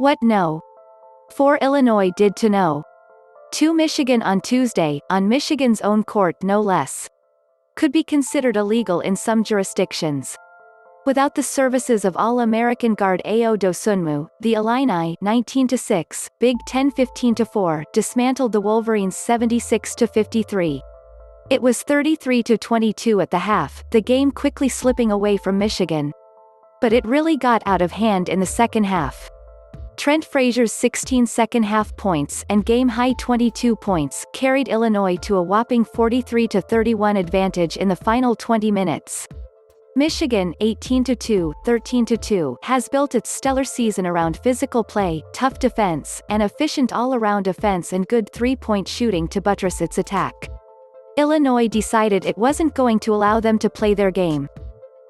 What no? 4 Illinois did to no. 2 Michigan on Tuesday, on Michigan's own court no less. Could be considered illegal in some jurisdictions. Without the services of All-American guard Ayo Dosunmu, the Illini 19-6, Big Ten 15-4, dismantled the Wolverines 76-53. It was 33-22 at the half, the game quickly slipping away from Michigan. But it really got out of hand in the second half. Trent Frazier's 16 second-half points and game-high 22 points carried Illinois to a whopping 43-31 advantage in the final 20 minutes. Michigan 18-2, 13-2 has built its stellar season around physical play, tough defense, and efficient all-around offense and good three-point shooting to buttress its attack. Illinois decided it wasn't going to allow them to play their game.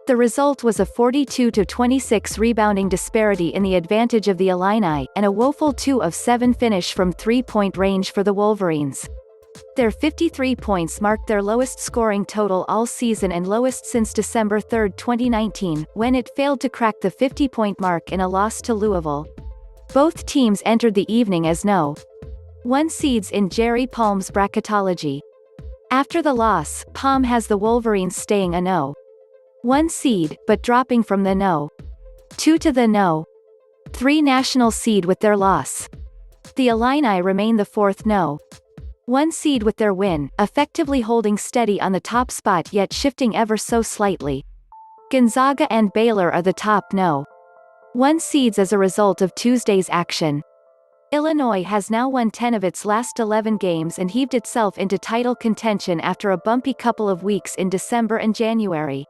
The result was a 42-26 rebounding disparity in the advantage of the Illini, and a woeful 2 of 7 finish from three-point range for the Wolverines. Their 53 points marked their lowest scoring total all season and lowest since December 3, 2019, when it failed to crack the 50-point mark in a loss to Louisville. Both teams entered the evening as no. 1 seeds in Jerry Palm's bracketology. After the loss, Palm has the Wolverines staying a no. 1 seed, but dropping from the no. 2 to the no. 3 national seed with their loss. The Illini remain the 4th no. 1 seed with their win, effectively holding steady on the top spot yet shifting ever so slightly. Gonzaga and Baylor are the top no. 1 seeds as a result of Tuesday's action. Illinois has now won 10 of its last 11 games and heaved itself into title contention after a bumpy couple of weeks in December and January.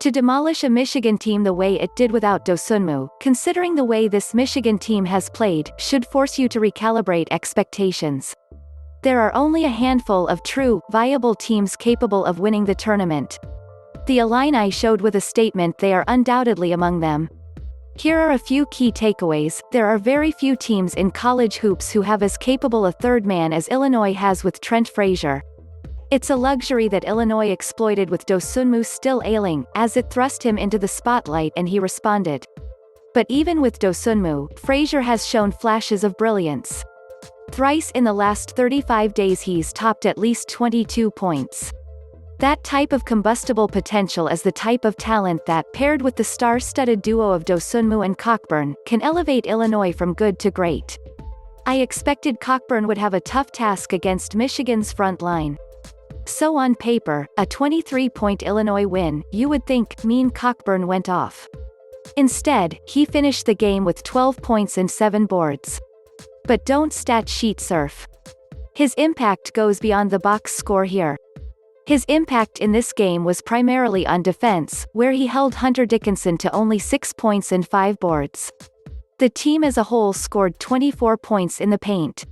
To demolish a Michigan team the way it did without Dosunmu, considering the way this Michigan team has played, should force you to recalibrate expectations. There are only a handful of true, viable teams capable of winning the tournament. The Illini showed with a statement they are undoubtedly among them. Here are a few key takeaways. There are very few teams in college hoops who have as capable a third man as Illinois has with Trent Frazier. It's a luxury that Illinois exploited with Dosunmu still ailing, as it thrust him into the spotlight and he responded. But even with Dosunmu, Frazier has shown flashes of brilliance. Thrice in the last 35 days he's topped at least 22 points. That type of combustible potential is the type of talent that, paired with the star-studded duo of Dosunmu and Cockburn, can elevate Illinois from good to great. I expected Cockburn would have a tough task against Michigan's front line. So on paper, a 23-point Illinois win, you would think, mean Cockburn went off. Instead, he finished the game with 12 points and 7 boards. But don't stat sheet surf. His impact goes beyond the box score here. His impact in this game was primarily on defense, where he held Hunter Dickinson to only 6 points and 5 boards. The team as a whole scored 24 points in the paint.